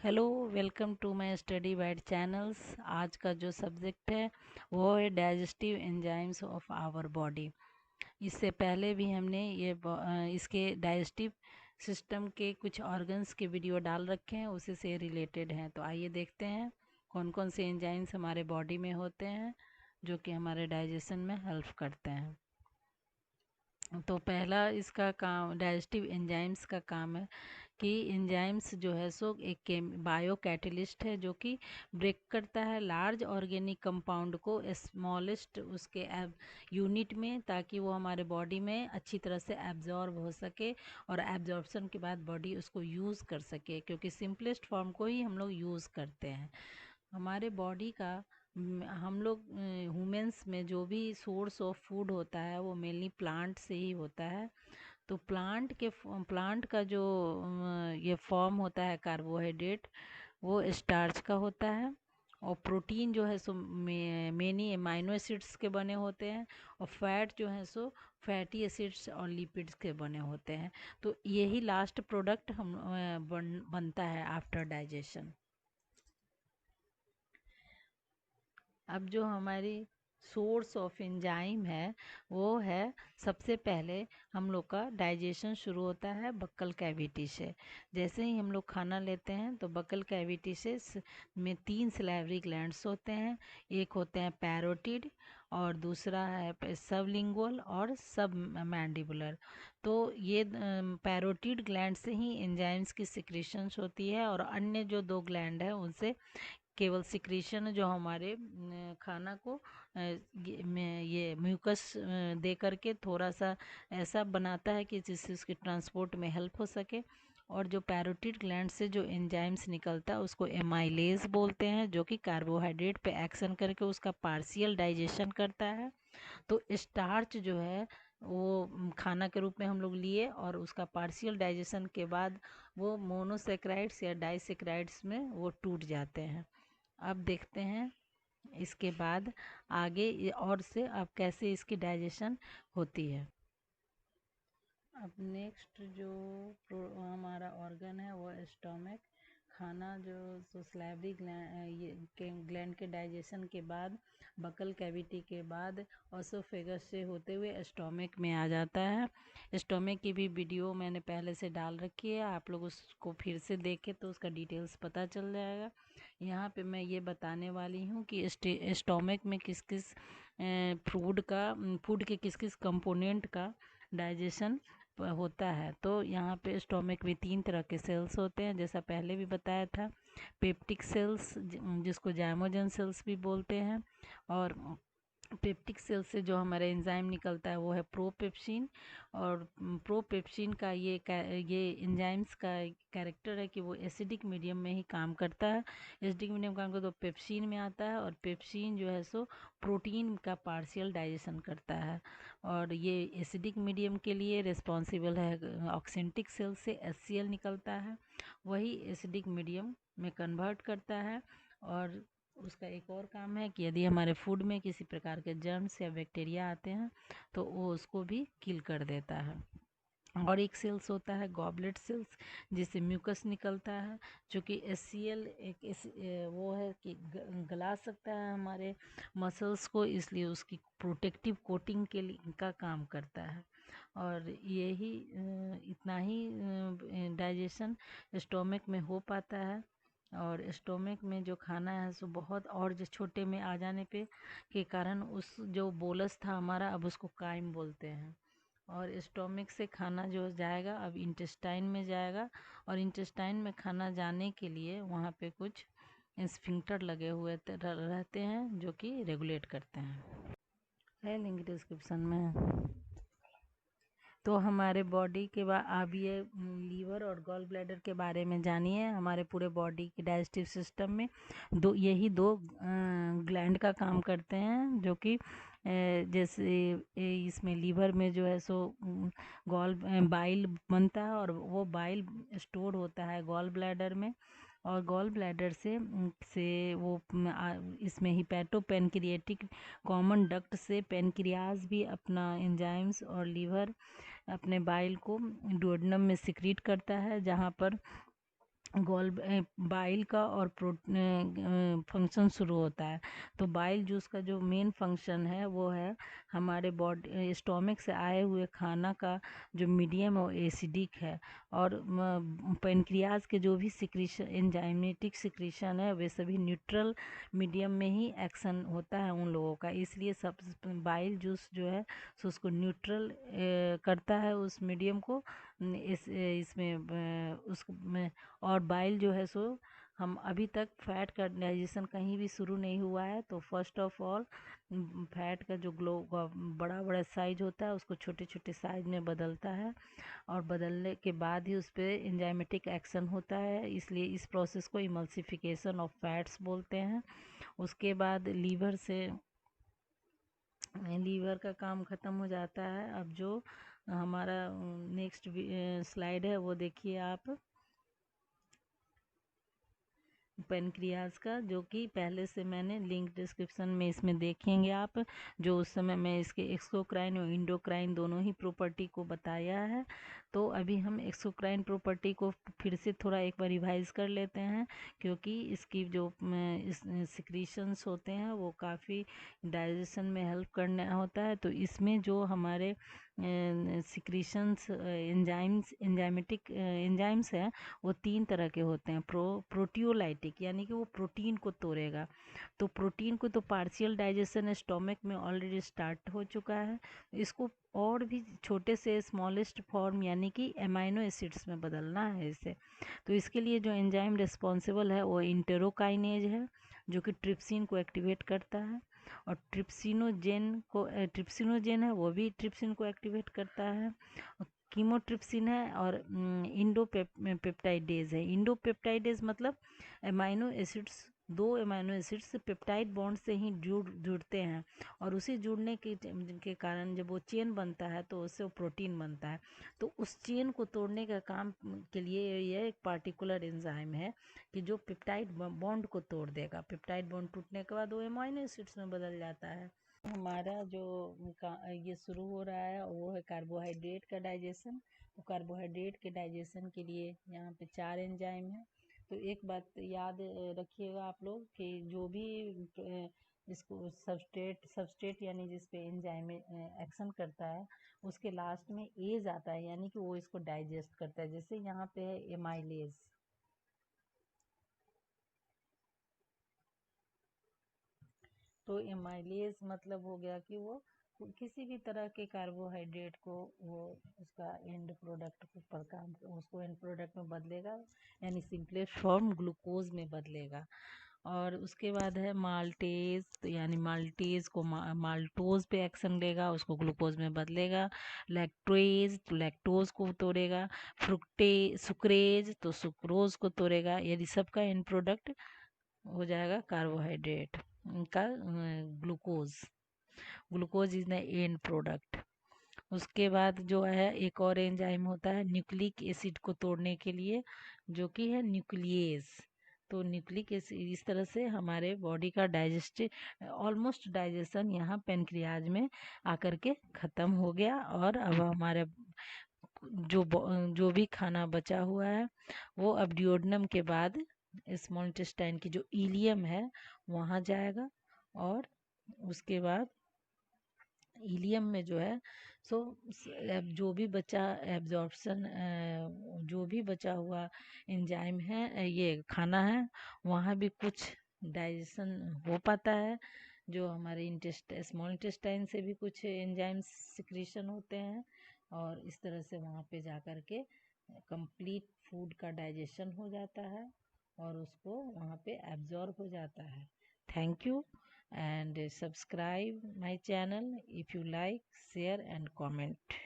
Hello, welcome to my study wide channels. आज का जो सब्जेक्ट है वो है digestive enzymes of our body. इससे पहले भी हमने इसके डाइजेस्टिव सिस्टम के कुछ ऑर्गन्स के वीडियो डाल रखे हैं, उसी से रिलेटेड हैं। तो आइए देखते हैं कौन कौन से एंजाइम्स हमारे बॉडी में होते हैं जो कि हमारे डाइजेशन में हेल्प करते हैं। तो पहला इसका काम, डाइजेस्टिव एंजाइम्स का काम है कि एंजाइम्स जो है सो एक बायो कैटलिस्ट है जो कि ब्रेक करता है लार्ज ऑर्गेनिक कंपाउंड को स्मॉलेस्ट उसके यूनिट में, ताकि वो हमारे बॉडी में अच्छी तरह से एब्जॉर्ब हो सके और एब्जॉर्बसन के बाद बॉडी उसको यूज़ कर सके, क्योंकि सिंपलेस्ट फॉर्म को ही हम लोग यूज़ करते हैं। हमारे बॉडी का हम लोग ह्यूमंस में जो भी सोर्स ऑफ फूड होता है वो मेनली प्लांट से ही होता है। तो प्लांट का जो ये फॉर्म होता है कार्बोहाइड्रेट, वो स्टार्च का होता है। और प्रोटीन जो है सो मेनी अमाइनो एसिड्स के बने होते हैं। और फैट जो है सो फैटी एसिड्स और लिपिड्स के बने होते हैं। तो यही लास्ट प्रोडक्ट बनता है आफ्टर डाइजेशन। अब जो हमारी सोर्स ऑफ एंजाइम है वो है, सबसे पहले हम लोग का डाइजेशन शुरू होता है बक्कल कैविटी से। जैसे ही हम लोग खाना लेते हैं तो बक्कल कैविटी से में 3 सलाइवरी ग्लैंड्स होते हैं। एक होते हैं पैरोटिड, और दूसरा है सबलिंगुअल और सब मैंडिबुलर। तो ये पैरोटिड ग्लैंड से ही एंजाइम्स की सिक्रीशंस होती है, और अन्य जो 2 ग्लैंड है उनसे केवल सिक्रीशन जो हमारे खाना को ये म्यूकस दे करके थोड़ा सा ऐसा बनाता है कि जिससे उसके ट्रांसपोर्ट में हेल्प हो सके। और जो पैरोटिड ग्लैंड से जो एंजाइम्स निकलता है उसको एमाइलेज बोलते हैं, जो कि कार्बोहाइड्रेट पे एक्शन करके उसका पार्शियल डाइजेशन करता है। तो स्टार्च जो है वो खाना के रूप में हम लोग लिए, और उसका पार्शियल डाइजेशन के बाद वो मोनोसेक्राइड्स या डाइसेक्राइड्स में वो टूट जाते हैं। अब देखते हैं इसके बाद आगे और से अब कैसे इसकी डाइजेशन होती है। अब नेक्स्ट जो हमारा ऑर्गन है वो स्टोमक। खाना जो सलाइवरी ग्लैंड ये ग्लैंड के डाइजेशन के बाद, बकल कैविटी के बाद ऑसोफेगस से होते हुए स्टोमक में आ जाता है। स्टोमक की भी वीडियो मैंने पहले से डाल रखी है, आप लोग उसको फिर से देखें तो उसका डिटेल्स पता चल जाएगा। यहाँ पे मैं ये बताने वाली हूँ कि स्टोमक में किस किस फूड के किस किस कंपोनेंट का डाइजेशन होता है। तो यहाँ पे स्टोमक में 3 तरह के सेल्स होते हैं, जैसा पहले भी बताया था। पेप्टिक सेल्स, जिसको जाइमोजन सेल्स भी बोलते हैं। और पेप्टिक सेल से जो हमारा एंजाइम निकलता है वो है प्रोपेप्सिन। और प्रोपेप्सिन का ये एंजाइम्स का कैरेक्टर है कि वो एसिडिक मीडियम में ही काम करता है। एसिडिक मीडियम काम करता है तो पेप्सिन में आता है, और पेप्सिन जो है सो प्रोटीन का पार्शियल डाइजेशन करता है। और ये एसिडिक मीडियम के लिए रिस्पॉन्सिबल है। ऑक्सेंटिक सेल से HCl निकलता है, वही एसिडिक मीडियम में कन्वर्ट करता है। और उसका एक और काम है कि यदि हमारे फूड में किसी प्रकार के जर्म्स या बैक्टीरिया आते हैं तो वो उसको भी किल कर देता है। और एक सेल्स होता है गॉबलेट सेल्स, जिससे म्यूकस निकलता है, जो कि HCl वो है कि गला सकता है हमारे मसल्स को, इसलिए उसकी प्रोटेक्टिव कोटिंग के लिए का काम करता है। और यही इतना ही डाइजेशन स्टोमक में हो पाता है। और स्टोमक में जो खाना है सो बहुत, और जो छोटे में आ जाने पे के कारण उस जो बोलस था हमारा अब उसको काइम बोलते हैं। और स्टोमक से खाना जो जाएगा अब इंटेस्टाइन में जाएगा, और इंटेस्टाइन में खाना जाने के लिए वहाँ पे कुछ स्फिंक्टर लगे हुए रहते हैं जो कि रेगुलेट करते हैं। है लिंक डिस्क्रिप्शन में। तो हमारे बॉडी के बाद अब ये लीवर और गॉल ब्लैडर के बारे में जानिए। हमारे पूरे बॉडी के डाइजेस्टिव सिस्टम में यही दो ग्लैंड का काम करते हैं, जो कि जैसे इसमें लीवर में जो है सो गॉल बाइल बनता है, और वो बाइल स्टोर होता है गॉल ब्लैडर में। और गॉल ब्लैडर से वो इसमें हिपैटो पेनक्रिएटिक कॉमन डक्ट से पेनक्रियाज भी अपना एंजाइम्स और लीवर अपने बाइल को डुओडेनम में सिक्रीट करता है, जहाँ पर बाइल का और फंक्शन शुरू होता है। तो बाइल जूस का जो मेन फंक्शन है वो है हमारे बॉडी स्टोमक से आए हुए खाना का जो मीडियम है वो एसिडिक है, और पेनक्रियाज के जो भी सिक्रीशन एंजाइमेटिक सिक्रीशन है वे सभी न्यूट्रल मीडियम में ही एक्शन होता है उन लोगों का, इसलिए सब बाइल जूस जो है सो उसको न्यूट्रल करता है उस मीडियम को। इसमें उस में और बाइल जो है सो हम अभी तक फैट का डाइजेशन कहीं भी शुरू नहीं हुआ है, तो फर्स्ट ऑफ ऑल फैट का जो बड़ा बड़ा साइज होता है उसको छोटे छोटे साइज में बदलता है, और बदलने के बाद ही उस पर एंजाइमेटिक एक्शन होता है, इसलिए इस प्रोसेस को इमल्सिफिकेशन ऑफ फैट्स बोलते हैं। उसके बाद लीवर का काम ख़त्म हो जाता है। अब जो हमारा नेक्स्ट स्लाइड है वो देखिए आप, पेनक्रियाज का, जो कि पहले से मैंने लिंक डिस्क्रिप्शन में इसमें देखेंगे आप, जो उस समय मैं इसके एक्सोक्राइन और इंडोक्राइन दोनों ही प्रॉपर्टी को बताया है। तो अभी हम एक्सोक्राइन प्रॉपर्टी को फिर से थोड़ा एक बार रिवाइज कर लेते हैं, क्योंकि इसकी जो सिक्रीशंस होते हैं वो काफ़ी डाइजेशन में हेल्प करना होता है। तो इसमें जो हमारे सिक्रीशंस एंजाइमेटिक एंजाइम्स हैं वो तीन तरह के होते हैं। प्रोटियोलाइटिक यानी कि वो प्रोटीन को तोड़ेगा, तो प्रोटीन को तो पार्शियल डाइजेशन स्टोमक में ऑलरेडी स्टार्ट हो चुका है, इसको और भी छोटे से स्मॉलेस्ट फॉर्म यानी कि एमाइनो एसिड्स में बदलना है इसे। तो इसके लिए जो एंजाइम रिस्पॉन्सिबल है वो इंटेरोकाइनेज है, जो कि ट्रिप्सिन को एक्टिवेट करता है, और ट्रिप्सिनोजेन है वो भी ट्रिप्सिन को एक्टिवेट करता है। कीमोट्रिप्सिन है, और इंडो पेप्टाइडेज है। इंडो पेप्टाइडेज मतलब एमाइनो एसिड्स, दो एमाइनो एसिड्स पेप्टाइड बॉन्ड से ही जुड़ते हैं, और उसी जुड़ने के कारण जब वो चेन बनता है तो उससे वो प्रोटीन बनता है। तो उस चेन को तोड़ने का काम के लिए यह एक पार्टिकुलर एंजाइम है कि जो पेप्टाइड बॉन्ड को तोड़ देगा। पेप्टाइड बॉन्ड टूटने के बाद वो एमाइनो एसिड्स में बदल जाता है। हमारा जो ये शुरू हो रहा है वो है कार्बोहाइड्रेट का डाइजेशन। तो कार्बोहाइड्रेट के डाइजेशन के लिए यहाँ पे 4 एंजाइम है। तो एक बात याद रखिएगा आप लोग कि जो भी इसको सबस्ट्रेट यानी जिस पे एंजाइम एक्शन करता है उसके लास्ट में एज आता है, यानी कि वो इसको डाइजेस्ट करता है। जैसे यहाँ पे है एमाइलेज, तो एमाइलेज मतलब हो गया कि वो किसी भी तरह के कार्बोहाइड्रेट को वो उसका एंड प्रोडक्ट पर काम उसको एंड प्रोडक्ट में बदलेगा, यानी सिंपलेस्ट फॉर्म ग्लूकोज में बदलेगा। और उसके बाद है माल्टेज, तो यानी माल्टेज को माल्टोज पे एक्शन लेगा, उसको ग्लूकोज में बदलेगा। लैक्टोज तो लैक्टोज को तोड़ेगा। सुक्रेज तो सुक्रोज को तोड़ेगा। यदि सबका एंड प्रोडक्ट हो जाएगा कार्बोहाइड्रेट का glucose. Glucose is the end product. उसके बाद जो है एक और एंजाइम होता है न्यूक्लिक एसिड को तोड़ने के लिए, जो कि है न्यूक्लियेज। तो न्यूक्लिक एसिड इस तरह से हमारे बॉडी का ऑलमोस्ट डाइजेशन यहाँ पेनक्रियाज में आकर के ख़त्म हो गया, और अब हमारे जो भी खाना बचा हुआ है वो अब डिओडनम के बाद स्मॉल इंटेस्टाइन की जो इलियम है वहाँ जाएगा, और उसके बाद इलियम में जो है सो जो भी बचा एब्जॉर्प्शन जो भी बचा हुआ एंजाइम है ये खाना है वहाँ भी कुछ डाइजेशन हो पाता है। जो हमारे स्मॉल इंटेस्टाइन से भी कुछ एंजाइम सिक्रीशन होते हैं, और इस तरह से वहाँ पे जा कर के कंप्लीट फूड का डाइजेशन हो जाता है, और उसको वहाँ पे एब्जॉर्ब हो जाता है। Thank you, and subscribe my channel if you like, share and comment.